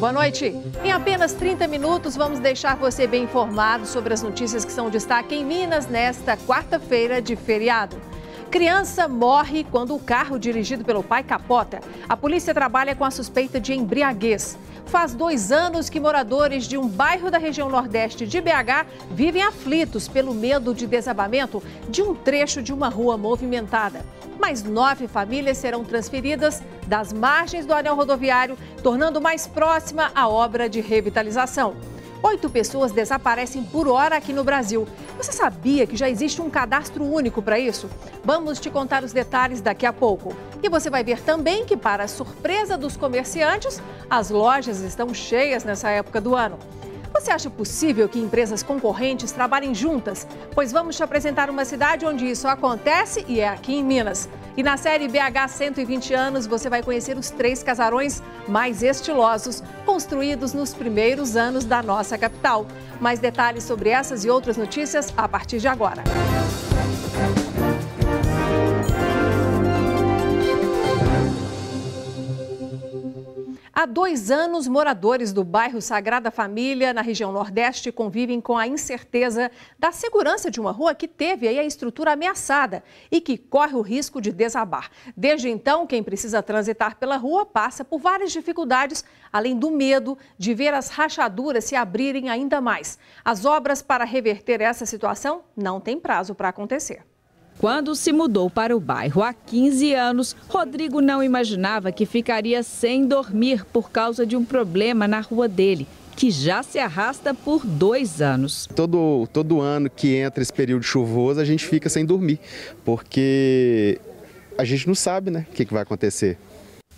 Boa noite. Em apenas 30 minutos, vamos deixar você bem informado sobre as notícias que são destaque em Minas nesta quarta-feira de feriado. Criança morre quando o carro dirigido pelo pai capota. A polícia trabalha com a suspeita de embriaguez. Faz 2 anos que moradores de um bairro da região nordeste de BH vivem aflitos pelo medo de desabamento de um trecho de uma rua movimentada. Mais 9 famílias serão transferidas das margens do anel rodoviário, tornando mais próxima a obra de revitalização. 8 pessoas desaparecem por hora aqui no Brasil. Você sabia que já existe um cadastro único para isso? Vamos te contar os detalhes daqui a pouco. E você vai ver também que, para a surpresa dos comerciantes, as lojas estão cheias nessa época do ano. Você acha possível que empresas concorrentes trabalhem juntas? Pois vamos te apresentar uma cidade onde isso acontece e é aqui em Minas. E na série BH 120 anos, você vai conhecer os 3 casarões mais estilosos, construídos nos primeiros anos da nossa capital. Mais detalhes sobre essas e outras notícias a partir de agora. Há 2 anos, moradores do bairro Sagrada Família, na região Nordeste, convivem com a incerteza da segurança de uma rua que teve aí a estrutura ameaçada e que corre o risco de desabar. Desde então, quem precisa transitar pela rua passa por várias dificuldades, além do medo de ver as rachaduras se abrirem ainda mais. As obras para reverter essa situação não têm prazo para acontecer. Quando se mudou para o bairro há 15 anos, Rodrigo não imaginava que ficaria sem dormir por causa de um problema na rua dele, que já se arrasta por 2 anos. Todo ano que entra esse período chuvoso, a gente fica sem dormir, porque a gente não sabe, né, o que vai acontecer.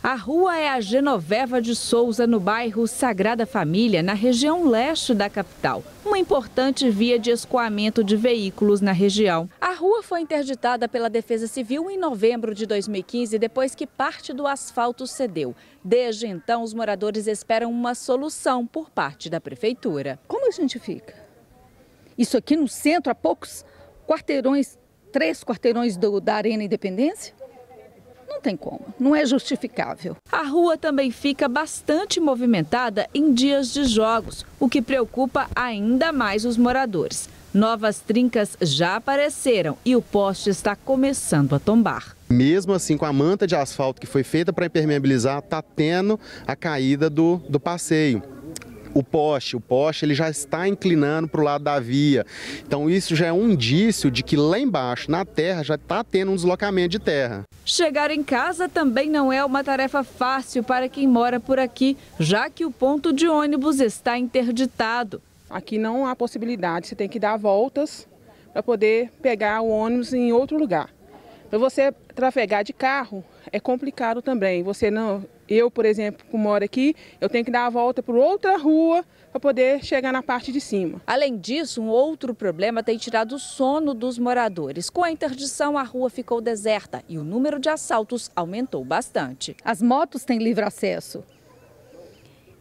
A rua é a Genoveva de Souza, no bairro Sagrada Família, na região leste da capital. Uma importante via de escoamento de veículos na região. A rua foi interditada pela Defesa Civil em novembro de 2015, depois que parte do asfalto cedeu. Desde então, os moradores esperam uma solução por parte da prefeitura. Como a gente fica? Isso aqui no centro, a poucos quarteirões, 3 quarteirões da Arena Independência? Não tem como, não é justificável. A rua também fica bastante movimentada em dias de jogos, o que preocupa ainda mais os moradores. Novas trincas já apareceram e o poste está começando a tombar. Mesmo assim, com a manta de asfalto que foi feita para impermeabilizar, está tendo a caída do passeio. O poste ele já está inclinando para o lado da via. Então isso já é um indício de que lá embaixo, na terra, já está tendo um deslocamento de terra. Chegar em casa também não é uma tarefa fácil para quem mora por aqui, já que o ponto de ônibus está interditado. Aqui não há possibilidade, você tem que dar voltas para poder pegar o ônibus em outro lugar. Para você trafegar de carro é complicado também. Eu, por exemplo, que moro aqui, eu tenho que dar a volta por outra rua para poder chegar na parte de cima. Além disso, um outro problema tem tirado o sono dos moradores. Com a interdição, a rua ficou deserta e o número de assaltos aumentou bastante. As motos têm livre acesso.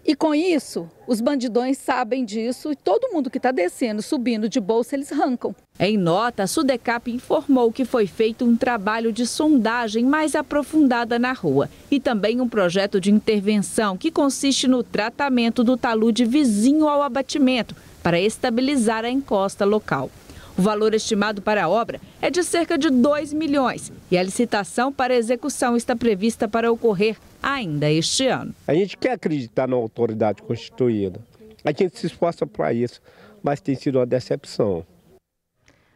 E com isso, os bandidões sabem disso e todo mundo que está descendo, subindo de bolsa, eles arrancam. Em nota, a Sudecap informou que foi feito um trabalho de sondagem mais aprofundada na rua e também um projeto de intervenção que consiste no tratamento do talude vizinho ao abatimento para estabilizar a encosta local. O valor estimado para a obra é de cerca de 2 milhões e a licitação para execução está prevista para ocorrer ainda este ano. A gente quer acreditar na autoridade constituída. A gente se esforça para isso, mas tem sido uma decepção.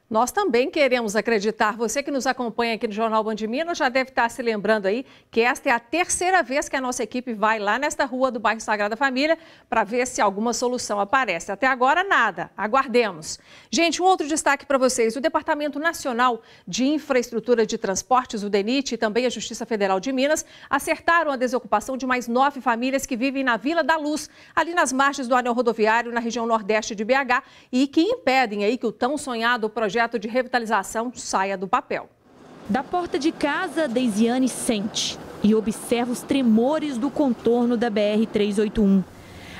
Nós também queremos acreditar. Você que nos acompanha aqui no Jornal Band Minas já deve estar se lembrando aí que esta é a 3ª vez que a nossa equipe vai lá nesta rua do bairro Sagrada Família para ver se alguma solução aparece. Até agora, nada. Aguardemos. Gente, um outro destaque para vocês. O Departamento Nacional de Infraestrutura de Transportes, o DENIT, e também a Justiça Federal de Minas acertaram a desocupação de mais 9 famílias que vivem na Vila da Luz, ali nas margens do anel rodoviário, na região nordeste de BH, e que impedem aí que o tão sonhado projeto de revitalização saia do papel. Da porta de casa, Deisiane sente e observa os tremores do contorno da BR-381.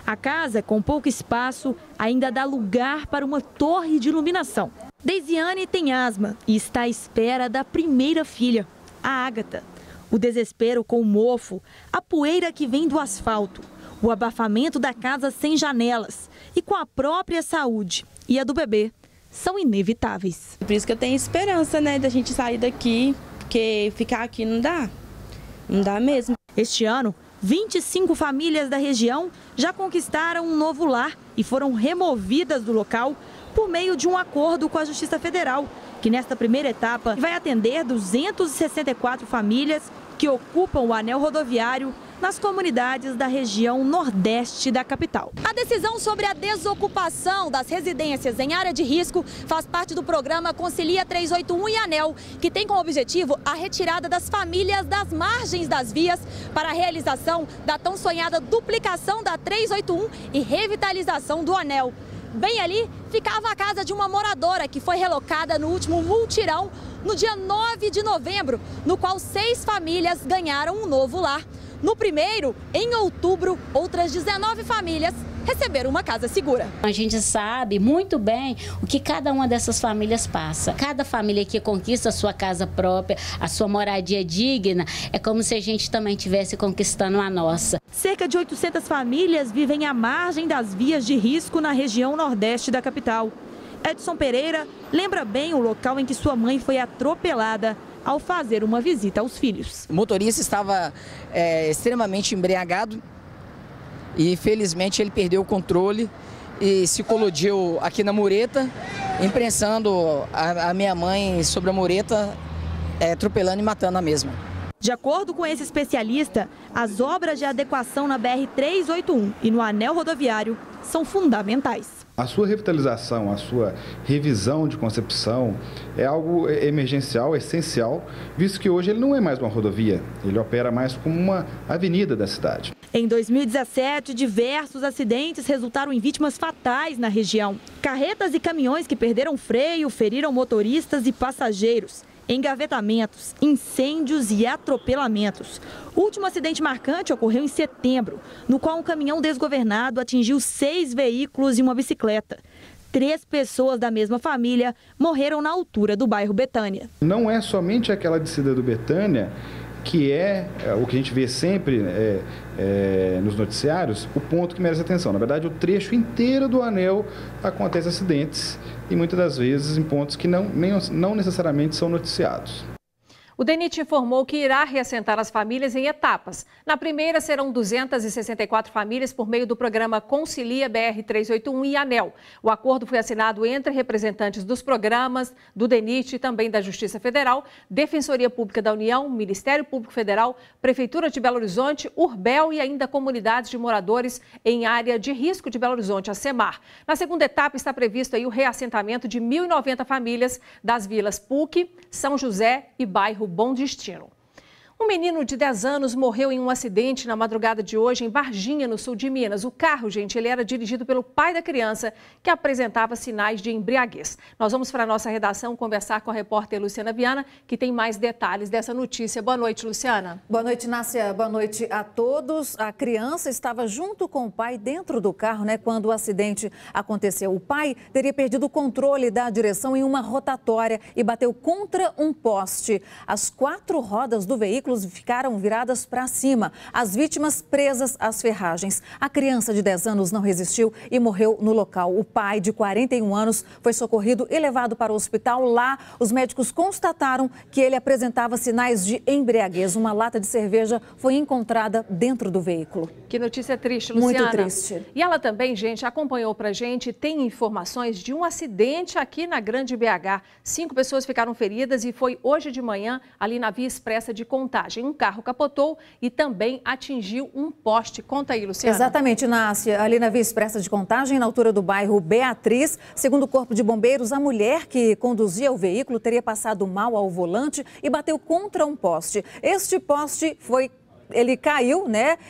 A casa, com pouco espaço, ainda dá lugar para uma torre de iluminação. Deisiane tem asma e está à espera da primeira filha, a Ágata. O desespero com o mofo, a poeira que vem do asfalto, o abafamento da casa sem janelas e com a própria saúde e a do bebê são inevitáveis. Por isso que eu tenho esperança, né, da gente sair daqui, porque ficar aqui não dá mesmo. Este ano, 25 famílias da região já conquistaram um novo lar e foram removidas do local por meio de um acordo com a Justiça Federal, que nesta primeira etapa vai atender 264 famílias que ocupam o anel rodoviário nas comunidades da região nordeste da capital. A decisão sobre a desocupação das residências em área de risco faz parte do programa Concilia 381 e Anel, que tem como objetivo a retirada das famílias das margens das vias para a realização da tão sonhada duplicação da 381 e revitalização do anel. Bem ali ficava a casa de uma moradora que foi relocada no último multirão no dia 9 de novembro, no qual 6 famílias ganharam um novo lar. No primeiro, em outubro, outras 19 famílias receberam uma casa segura. A gente sabe muito bem o que cada uma dessas famílias passa. Cada família que conquista a sua casa própria, a sua moradia digna, é como se a gente também estivesse conquistando a nossa. Cerca de 800 famílias vivem à margem das vias de risco na região nordeste da capital. Edson Pereira lembra bem o local em que sua mãe foi atropelada ao fazer uma visita aos filhos. O motorista estava extremamente embriagado e felizmente ele perdeu o controle e se colodiu aqui na mureta, imprensando a minha mãe sobre a mureta, atropelando e matando a mesma. De acordo com esse especialista, as obras de adequação na BR-381 e no anel rodoviário são fundamentais. A sua revitalização, a sua revisão de concepção é algo emergencial, essencial, visto que hoje ele não é mais uma rodovia, ele opera mais como uma avenida da cidade. Em 2017, diversos acidentes resultaram em vítimas fatais na região. Carretas e caminhões que perderam freio feriram motoristas e passageiros. Engavetamentos, incêndios e atropelamentos. O último acidente marcante ocorreu em setembro, no qual um caminhão desgovernado atingiu 6 veículos e uma bicicleta. 3 pessoas da mesma família morreram na altura do bairro Betânia. Não é somente aquela descida do Betânia, que é o que a gente vê sempre nos noticiários, o ponto que merece atenção. Na verdade, o trecho inteiro do anel acontece acidentes e muitas das vezes em pontos que não necessariamente são noticiados. O DENIT informou que irá reassentar as famílias em etapas. Na primeira serão 264 famílias por meio do programa Concilia BR-381 e Anel. O acordo foi assinado entre representantes dos programas, do DENIT e também da Justiça Federal, Defensoria Pública da União, Ministério Público Federal, Prefeitura de Belo Horizonte, Urbel e ainda comunidades de moradores em área de risco de Belo Horizonte, a SEMAR. Na segunda etapa está previsto aí o reassentamento de 1.090 famílias das vilas PUC, São José e bairro Bom Destino. Um menino de 10 anos morreu em um acidente na madrugada de hoje em Varginha, no sul de Minas. O carro, gente, ele era dirigido pelo pai da criança que apresentava sinais de embriaguez. Nós vamos para a nossa redação conversar com a repórter Luciana Viana, que tem mais detalhes dessa notícia. Boa noite, Luciana. Boa noite, Nácia. Boa noite a todos. A criança estava junto com o pai dentro do carro, quando o acidente aconteceu. O pai teria perdido o controle da direção em uma rotatória e bateu contra um poste. As 4 rodas do veículo ficaram viradas para cima, as vítimas presas às ferragens. A criança de 10 anos não resistiu e morreu no local. O pai, de 41 anos, foi socorrido e levado para o hospital. Lá, os médicos constataram que ele apresentava sinais de embriaguez. Uma lata de cerveja foi encontrada dentro do veículo. Que notícia triste, Luciana. Muito triste. E ela também, gente, acompanhou pra gente, tem informações de um acidente aqui na Grande BH. 5 pessoas ficaram feridas e foi hoje de manhã ali na Via Expressa de Contagem. Um carro capotou e também atingiu um poste. Conta aí, Luciana. Exatamente, Nácia. Ali na Via Expressa de Contagem, na altura do bairro Beatriz, segundo o Corpo de Bombeiros, a mulher que conduzia o veículo teria passado mal ao volante e bateu contra um poste. Este poste ele caiu,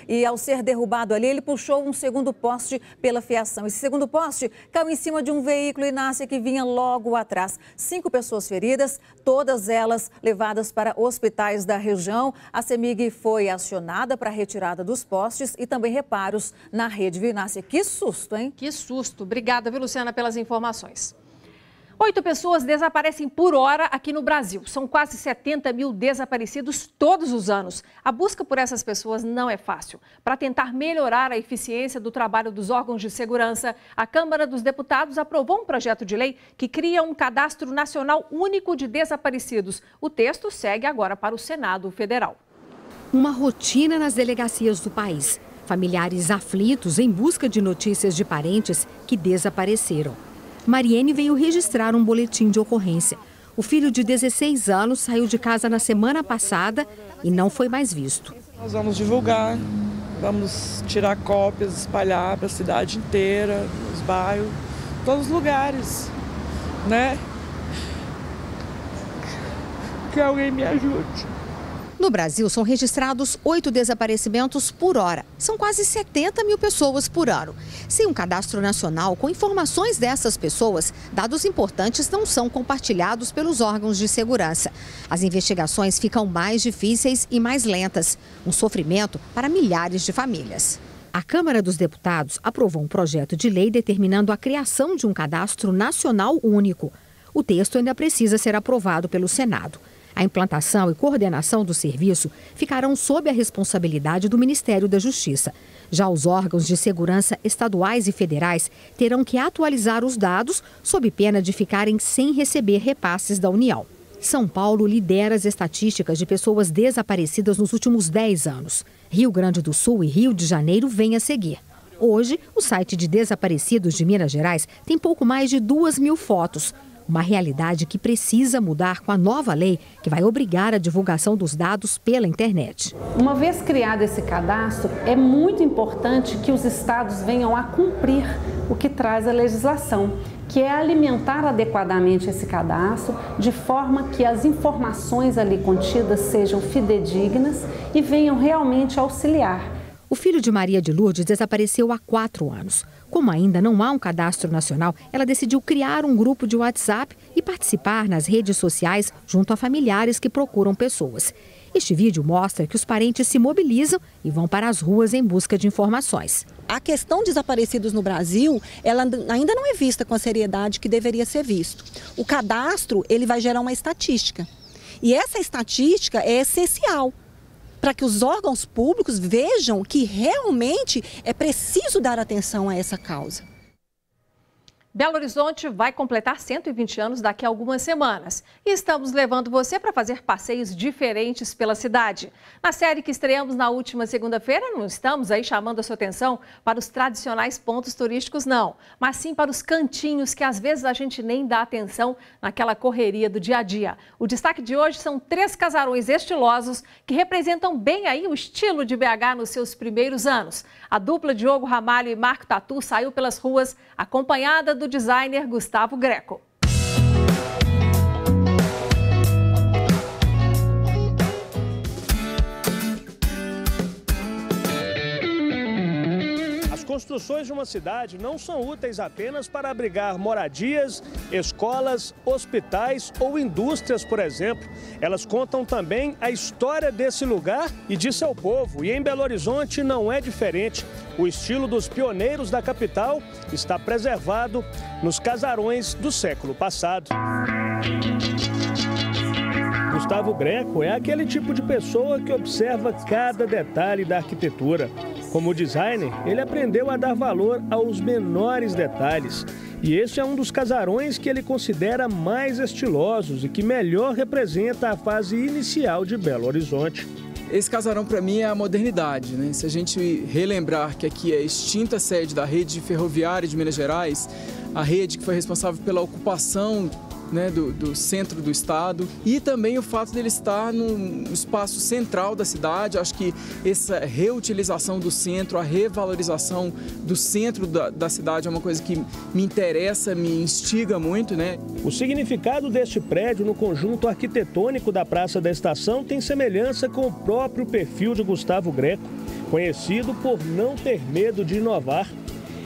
e ao ser derrubado ali, ele puxou um segundo poste pela fiação. Esse segundo poste caiu em cima de um veículo Inácia que vinha logo atrás. 5 pessoas feridas, todas elas levadas para hospitais da região. A CEMIG foi acionada para a retirada dos postes e também reparos na rede, viu, Inácia? Que susto, hein? Que susto. Obrigada, viu, Luciana, pelas informações. 8 pessoas desaparecem por hora aqui no Brasil. São quase 70 mil desaparecidos todos os anos. A busca por essas pessoas não é fácil. Para tentar melhorar a eficiência do trabalho dos órgãos de segurança, a Câmara dos Deputados aprovou um projeto de lei que cria um cadastro nacional único de desaparecidos. O texto segue agora para o Senado Federal. Uma rotina nas delegacias do país. Familiares aflitos em busca de notícias de parentes que desapareceram. Mariene veio registrar um boletim de ocorrência. O filho de 16 anos saiu de casa na semana passada e não foi mais visto. Nós vamos divulgar, vamos tirar cópias, espalhar para a cidade inteira, nos bairros, todos os lugares, né? Que alguém me ajude. No Brasil, são registrados 8 desaparecimentos por hora. São quase 70 mil pessoas por ano. Sem um cadastro nacional com informações dessas pessoas, dados importantes não são compartilhados pelos órgãos de segurança. As investigações ficam mais difíceis e mais lentas. Um sofrimento para milhares de famílias. A Câmara dos Deputados aprovou um projeto de lei determinando a criação de um cadastro nacional único. O texto ainda precisa ser aprovado pelo Senado. A implantação e coordenação do serviço ficarão sob a responsabilidade do Ministério da Justiça. Já os órgãos de segurança estaduais e federais terão que atualizar os dados sob pena de ficarem sem receber repasses da União. São Paulo lidera as estatísticas de pessoas desaparecidas nos últimos 10 anos. Rio Grande do Sul e Rio de Janeiro vêm a seguir. Hoje, o site de desaparecidos de Minas Gerais tem pouco mais de 2.000 fotos. Uma realidade que precisa mudar com a nova lei que vai obrigar a divulgação dos dados pela internet. Uma vez criado esse cadastro, é muito importante que os estados venham a cumprir o que traz a legislação, que é alimentar adequadamente esse cadastro, de forma que as informações ali contidas sejam fidedignas e venham realmente auxiliar. O filho de Maria de Lourdes desapareceu há 4 anos. Como ainda não há um cadastro nacional, ela decidiu criar um grupo de WhatsApp e participar nas redes sociais junto a familiares que procuram pessoas. Este vídeo mostra que os parentes se mobilizam e vão para as ruas em busca de informações. A questão de desaparecidos no Brasil, ela ainda não é vista com a seriedade que deveria ser visto. O cadastro, ele vai gerar uma estatística. E essa estatística é essencial para que os órgãos públicos vejam que realmente é preciso dar atenção a essa causa. Belo Horizonte vai completar 120 anos daqui a algumas semanas. E estamos levando você para fazer passeios diferentes pela cidade. Na série que estreamos na última segunda-feira, não estamos aí chamando a sua atenção para os tradicionais pontos turísticos, não. Mas sim para os cantinhos que às vezes a gente nem dá atenção naquela correria do dia a dia. O destaque de hoje são 3 casarões estilosos que representam bem aí o estilo de BH nos seus primeiros anos. A dupla Diogo Ramalho e Marco Tatu saiu pelas ruas acompanhada do designer Gustavo Greco. As construções de uma cidade não são úteis apenas para abrigar moradias, escolas, hospitais ou indústrias, por exemplo. Elas contam também a história desse lugar e de seu povo. E em Belo Horizonte não é diferente. O estilo dos pioneiros da capital está preservado nos casarões do século passado. Gustavo Greco é aquele tipo de pessoa que observa cada detalhe da arquitetura. Como designer, ele aprendeu a dar valor aos menores detalhes. E este é um dos casarões que ele considera mais estilosos e que melhor representa a fase inicial de Belo Horizonte. Esse casarão, para mim, é a modernidade, né? Se a gente relembrar que aqui é a extinta sede da rede ferroviária de Minas Gerais, a rede que foi responsável pela ocupação, né, do centro do estado, e também o fato dele estar no espaço central da cidade. Acho que essa reutilização do centro, a revalorização do centro da cidade é uma coisa que me interessa, me instiga muito, né? O significado deste prédio no conjunto arquitetônico da Praça da Estação tem semelhança com o próprio perfil de Gustavo Greco, conhecido por não ter medo de inovar.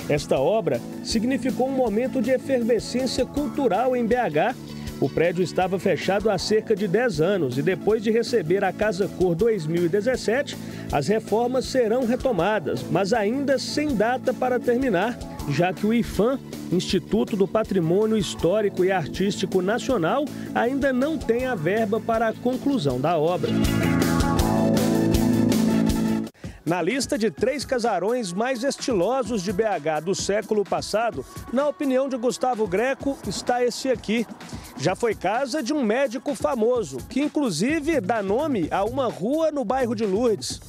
Esta obra significou um momento de efervescência cultural em BH, O prédio estava fechado há cerca de 10 anos e depois de receber a Casa Cor 2017, as reformas serão retomadas, mas ainda sem data para terminar, já que o IPHAN, Instituto do Patrimônio Histórico e Artístico Nacional, ainda não tem a verba para a conclusão da obra. Na lista de 3 casarões mais estilosos de BH do século passado, na opinião de Gustavo Greco, está esse aqui. Já foi casa de um médico famoso, que inclusive dá nome a uma rua no bairro de Lourdes.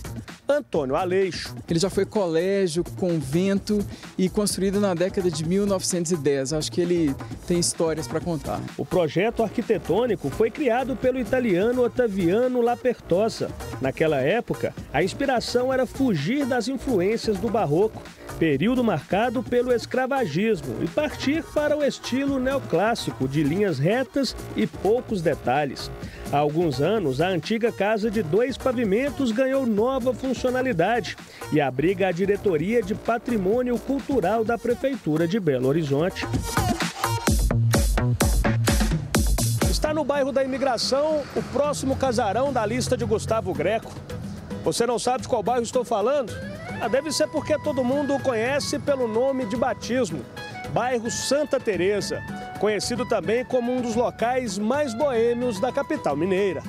Antônio Aleixo. Ele já foi colégio, convento e construído na década de 1910. Acho que ele tem histórias para contar. O projeto arquitetônico foi criado pelo italiano Ottaviano Lapertosa. Naquela época, a inspiração era fugir das influências do barroco, período marcado pelo escravagismo, e partir para o estilo neoclássico, de linhas retas e poucos detalhes. Há alguns anos, a antiga casa de 2 pavimentos ganhou nova funcionalidade e abriga a Diretoria de Patrimônio Cultural da Prefeitura de Belo Horizonte. Está no bairro da Imigração o próximo casarão da lista de Gustavo Greco. Você não sabe de qual bairro estou falando? Deve ser porque todo mundo o conhece pelo nome de batismo, bairro Santa Teresa, conhecido também como um dos locais mais boêmios da capital mineira.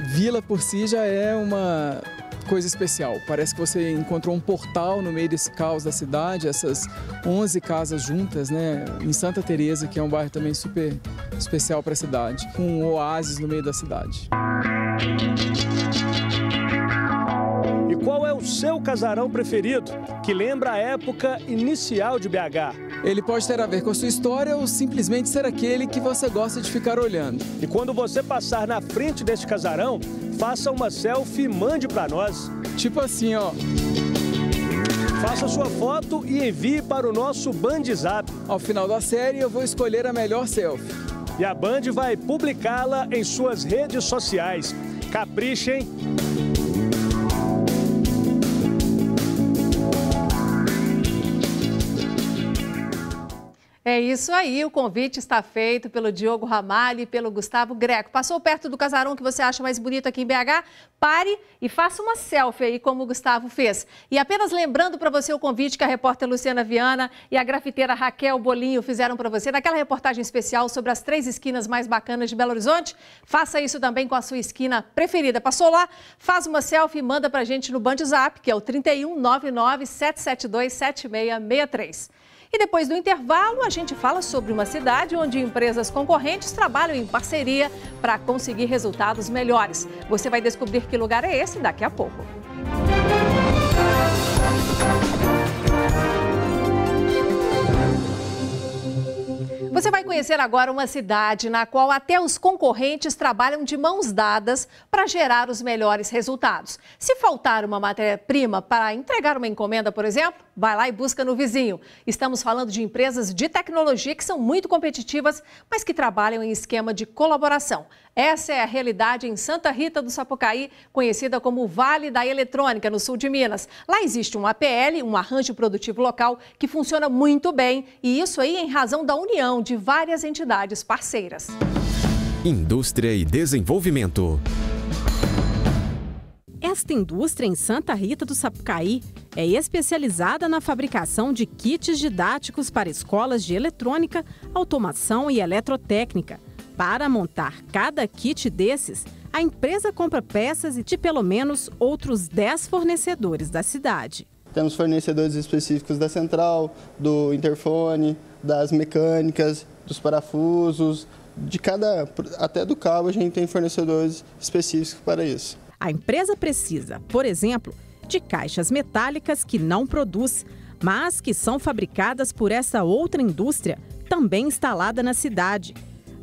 Vila por si já é uma coisa especial. Parece que você encontrou um portal no meio desse caos da cidade, essas 11 casas juntas, né? Em Santa Teresa, que é um bairro também super especial para a cidade, um oásis no meio da cidade. E qual é o seu casarão preferido, que lembra a época inicial de BH? Ele pode ter a ver com a sua história ou simplesmente ser aquele que você gosta de ficar olhando. E quando você passar na frente deste casarão, faça uma selfie e mande para nós. Tipo assim, ó. Faça sua foto e envie para o nosso BandZap. Ao final da série, eu vou escolher a melhor selfie. E a Band vai publicá-la em suas redes sociais. Caprichem! É isso aí, o convite está feito pelo Diogo Ramalho e pelo Gustavo Greco. Passou perto do casarão que você acha mais bonito aqui em BH? Pare e faça uma selfie aí, como o Gustavo fez. E apenas lembrando para você o convite que a repórter Luciana Viana e a grafiteira Raquel Bolinho fizeram para você naquela reportagem especial sobre as 3 esquinas mais bacanas de Belo Horizonte. Faça isso também com a sua esquina preferida. Passou lá? Faz uma selfie e manda para a gente no BandZap, que é o 3199-772-7663. E depois do intervalo, a gente fala sobre uma cidade onde empresas concorrentes trabalham em parceria para conseguir resultados melhores. Você vai descobrir que lugar é esse daqui a pouco. Você vai conhecer agora uma cidade na qual até os concorrentes trabalham de mãos dadas para gerar os melhores resultados. Se faltar uma matéria-prima para entregar uma encomenda, por exemplo, vai lá e busca no vizinho. Estamos falando de empresas de tecnologia que são muito competitivas, mas que trabalham em esquema de colaboração. Essa é a realidade em Santa Rita do Sapucaí, conhecida como Vale da Eletrônica, no sul de Minas. Lá existe um APL, um arranjo produtivo local, que funciona muito bem, e isso aí em razão da união de várias entidades parceiras. Indústria e desenvolvimento. Esta indústria em Santa Rita do Sapucaí é especializada na fabricação de kits didáticos para escolas de eletrônica, automação e eletrotécnica. Para montar cada kit desses, a empresa compra peças de pelo menos outros 10 fornecedores da cidade. Temos fornecedores específicos da central, do interfone, das mecânicas, dos parafusos, até do cabo a gente tem fornecedores específicos para isso. A empresa precisa, por exemplo, de caixas metálicas que não produz, mas que são fabricadas por essa outra indústria, também instalada na cidade.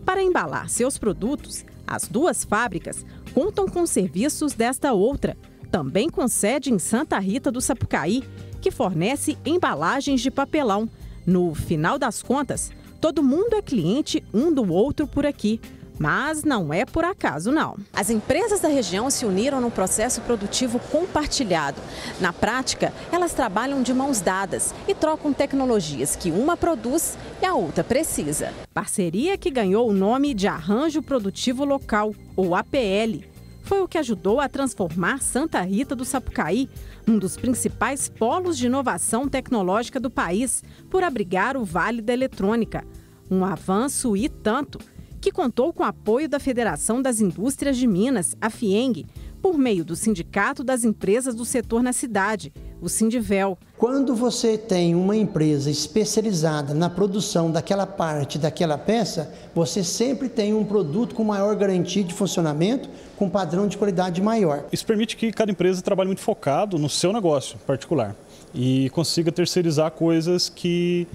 Para embalar seus produtos, as 2 fábricas contam com serviços desta outra, também com sede em Santa Rita do Sapucaí, que fornece embalagens de papelão. No final das contas, todo mundo é cliente um do outro por aqui. Mas não é por acaso, não. As empresas da região se uniram num processo produtivo compartilhado. Na prática, elas trabalham de mãos dadas e trocam tecnologias que uma produz e a outra precisa. Parceria que ganhou o nome de Arranjo Produtivo Local, ou APL. Foi o que ajudou a transformar Santa Rita do Sapucaí num dos principais polos de inovação tecnológica do país, por abrigar o Vale da Eletrônica. Um avanço e tanto, que contou com o apoio da Federação das Indústrias de Minas, a FIENG, por meio do Sindicato das Empresas do Setor na cidade, o Sindivel. Quando você tem uma empresa especializada na produção daquela parte, daquela peça, você sempre tem um produto com maior garantia de funcionamento, com padrão de qualidade maior. Isso permite que cada empresa trabalhe muito focado no seu negócio particular e consiga terceirizar coisas que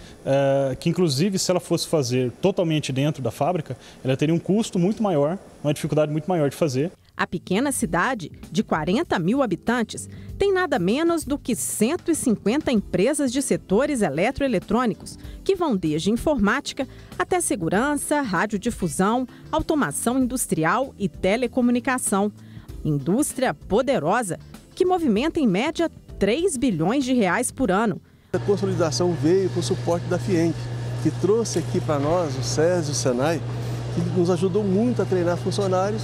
inclusive, se ela fosse fazer totalmente dentro da fábrica, ela teria um custo muito maior, uma dificuldade muito maior de fazer. A pequena cidade, de 40 mil habitantes, tem nada menos do que 150 empresas de setores eletroeletrônicos, que vão desde informática até segurança, radiodifusão, automação industrial e telecomunicação. Indústria poderosa que movimenta em média 3 bilhões de reais por ano. A consolidação veio com o suporte da FIENG, que trouxe aqui para nós, o SES e o SENAI, que nos ajudou muito a treinar funcionários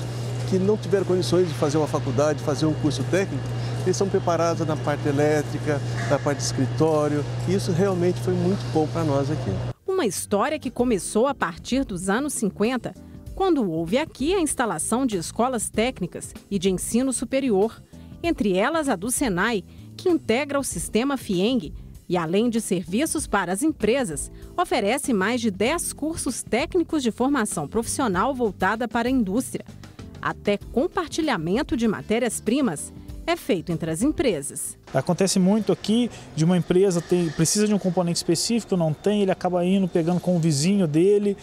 que não tiveram condições de fazer uma faculdade, de fazer um curso técnico. Eles são preparados na parte elétrica, na parte de escritório, e isso realmente foi muito bom para nós aqui. Uma história que começou a partir dos anos 50, quando houve aqui a instalação de escolas técnicas e de ensino superior, entre elas a do SENAI, que integra o sistema FIENG e, além de serviços para as empresas, oferece mais de 10 cursos técnicos de formação profissional voltada para a indústria. Até compartilhamento de matérias-primas é feito entre as empresas. Acontece muito aqui de uma empresa precisa de um componente específico, não tem, ele acaba indo pegando com o vizinho dele,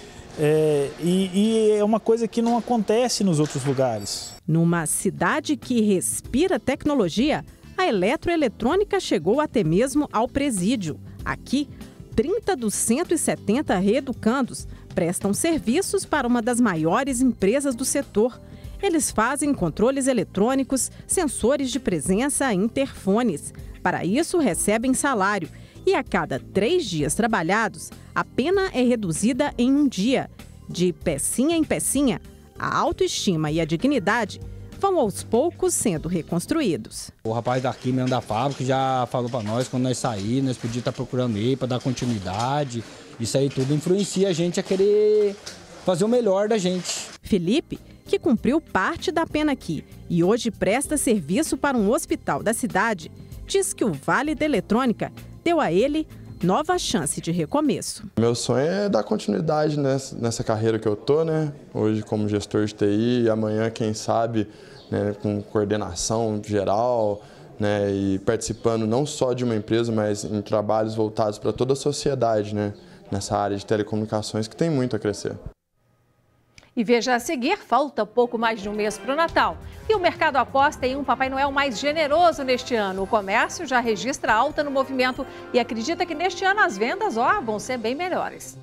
e é uma coisa que não acontece nos outros lugares. Numa cidade que respira tecnologia, a eletroeletrônica chegou até mesmo ao presídio. Aqui, 30 dos 170 reeducandos prestam serviços para uma das maiores empresas do setor. Eles fazem controles eletrônicos, sensores de presença e interfones. Para isso, recebem salário. E a cada 3 dias trabalhados, a pena é reduzida em 1 dia. De pecinha em pecinha, a autoestima e a dignidade vão aos poucos sendo reconstruídos. O rapaz daqui mesmo da fábrica já falou para nós, quando nós sair, nós podíamos estar procurando ele para dar continuidade. Isso aí tudo influencia a gente a querer fazer o melhor da gente. Felipe, que cumpriu parte da pena aqui e hoje presta serviço para um hospital da cidade, diz que o Vale da Eletrônica deu a ele nova chance de recomeço. Meu sonho é dar continuidade nessa carreira que eu tô, né? Hoje como gestor de TI, e amanhã, quem sabe, né, com coordenação geral, né, e participando não só de uma empresa, mas em trabalhos voltados para toda a sociedade, né, nessa área de telecomunicações que tem muito a crescer. E veja a seguir, falta pouco mais de um mês para o Natal. E o mercado aposta em um Papai Noel mais generoso neste ano. O comércio já registra alta no movimento e acredita que neste ano as vendas vão ser bem melhores.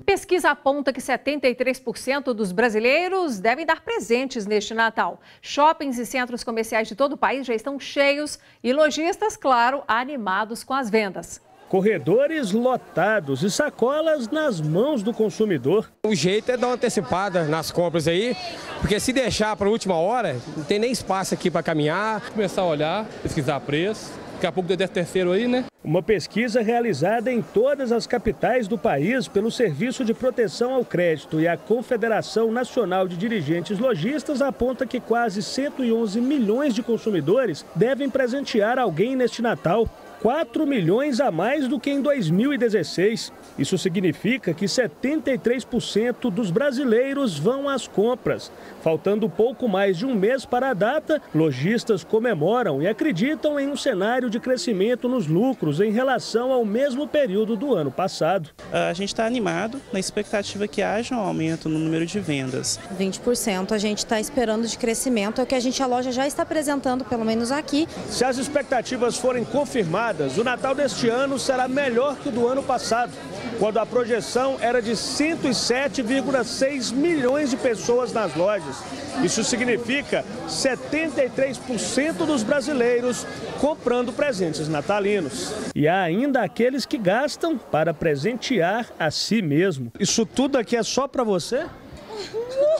Pesquisa aponta que 73% dos brasileiros devem dar presentes neste Natal. Shoppings e centros comerciais de todo o país já estão cheios e lojistas, claro, animados com as vendas. Corredores lotados e sacolas nas mãos do consumidor. O jeito é dar uma antecipada nas compras aí, porque se deixar para a última hora, não tem nem espaço aqui para caminhar. Começar a olhar, pesquisar preço. Daqui a pouco do 13º aí, né? Uma pesquisa realizada em todas as capitais do país pelo Serviço de Proteção ao Crédito e a Confederação Nacional de Dirigentes Lojistas aponta que quase 111 milhões de consumidores devem presentear alguém neste Natal. 4 milhões a mais do que em 2016. Isso significa que 73% dos brasileiros vão às compras. Faltando pouco mais de um mês para a data, lojistas comemoram e acreditam em um cenário de crescimento nos lucros em relação ao mesmo período do ano passado. A gente está animado na expectativa que haja um aumento no número de vendas. 20% a gente está esperando de crescimento, é o que a loja já está apresentando, pelo menos aqui. Se as expectativas forem confirmadas, estimadas, o Natal deste ano será melhor que o do ano passado, quando a projeção era de 107,6 milhões de pessoas nas lojas. Isso significa 73% dos brasileiros comprando presentes natalinos. E há ainda aqueles que gastam para presentear a si mesmo. Isso tudo aqui é só para você?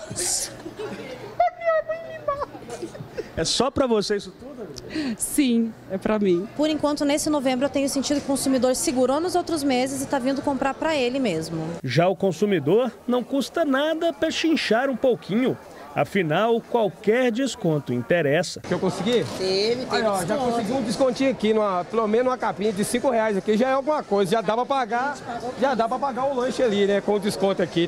Nossa! É só para você isso tudo? Sim, é para mim. Por enquanto, nesse novembro, eu tenho sentido que o consumidor segurou nos outros meses e está vindo comprar para ele mesmo. Já o consumidor não custa nada pechinchar um pouquinho. Afinal, qualquer desconto interessa. Que eu consegui? Teve ó, já consegui um descontinho aqui, pelo menos uma capinha de R$5 aqui, já é alguma coisa. Já dá para pagar o lanche ali, né, com o desconto aqui.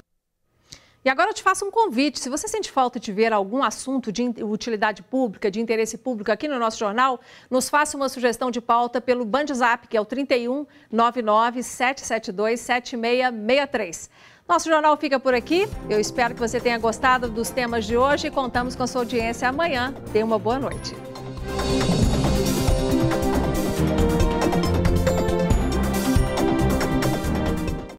E agora eu te faço um convite. Se você sente falta de ver algum assunto de utilidade pública, de interesse público aqui no nosso jornal, nos faça uma sugestão de pauta pelo Bandzap, que é o 31 99 772 7663. Nosso jornal fica por aqui. Eu espero que você tenha gostado dos temas de hoje e contamos com a sua audiência amanhã. Tenha uma boa noite.